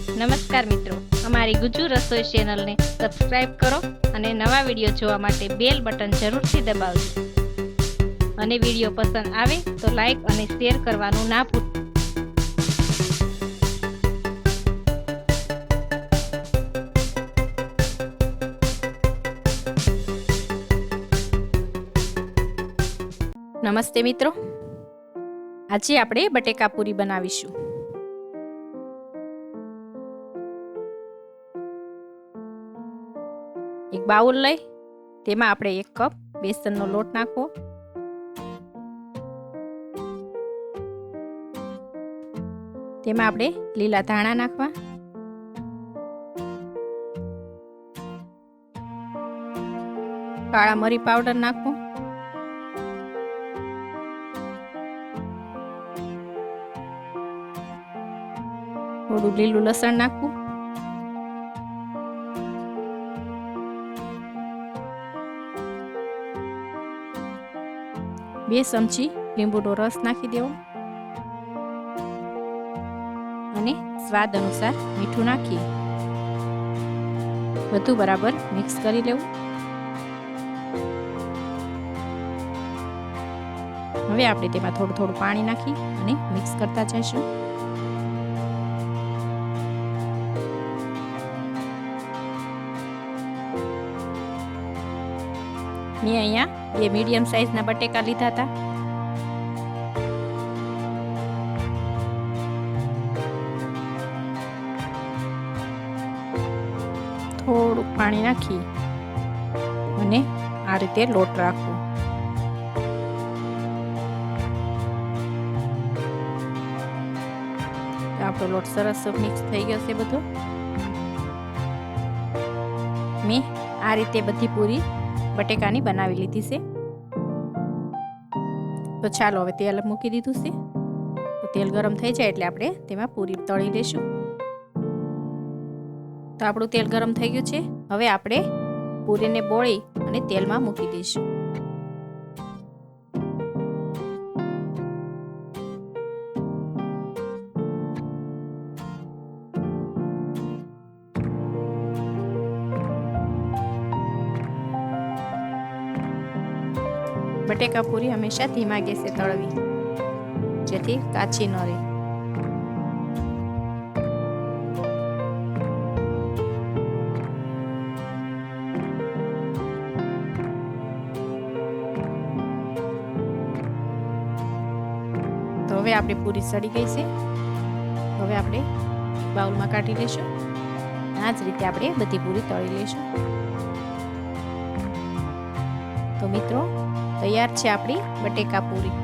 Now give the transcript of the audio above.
નમસ્કાર મિત્રો, અમારી ગુજ્જુ રસોઈ ચેનલને સબસ્ક્રાઇબ કરો અને નવા વિડીયો જોવા માટે બેલ બટન જરૂરથી દબાવજો. અને વિડીયો પસંદ આવે તો લાઈક અને શેર કરવાનું ના ભૂલતા. નમસ્તે મિત્રો, આજે આપણે બટેકા પૂરી બનાવીશું. એક બાઉલ લઈ તેમાં આપણે 1 કપ બેસનનો લોટ નાખવો. તેમાં આપણે લીલા ધાણા નાખવા, કાળા મરી પાવડર નાખવો, થોડું લીલું લસણ નાખવું, બે ચમચી લીંબુનો રસ નાખી દેવો અને સ્વાદ અનુસાર મીઠું નાખી બધું બરાબર મિક્સ કરી લેવું. હવે આપણે તેમાં થોડું થોડું પાણી નાખી અને મિક્સ કરતા જઈશું. મેં અહીંયા 2 મીડિયમ સાઇઝના બટેકા લીધા હતા. થોડુંક પાણી નાખી અને આ રીતે લોટ રાખવો. આપણો લોટ સરસ મિક્સ થઈ ગયો છે બધો. મેં આ રીતે બધી પૂરી બટેકાની બનાવી લીધી છે. તો ચાલો હવે તેલ મૂકી દીધું છે. તો તેલ ગરમ થઈ જાય એટલે આપણે તેમાં પૂરી તળી લઈશું. તો આપણું તેલ ગરમ થઈ ગયું છે. હવે આપણે પૂરીને બોળી અને તેલમાં મૂકી દઈશું. બટેકા પૂરી હંમેશા ધીમા ગેસે તળવી, જેથી કાચી ન રહે. તો હવે આપણી પૂરી સડી ગઈ છે. હવે આપણે બાઉલમાં કાઢી લઈશું. આ જ રીતે આપણે બધી પૂરી તળી લઈશું. તો મિત્રો, તૈયાર છે આપણી બટેકા પૂરી.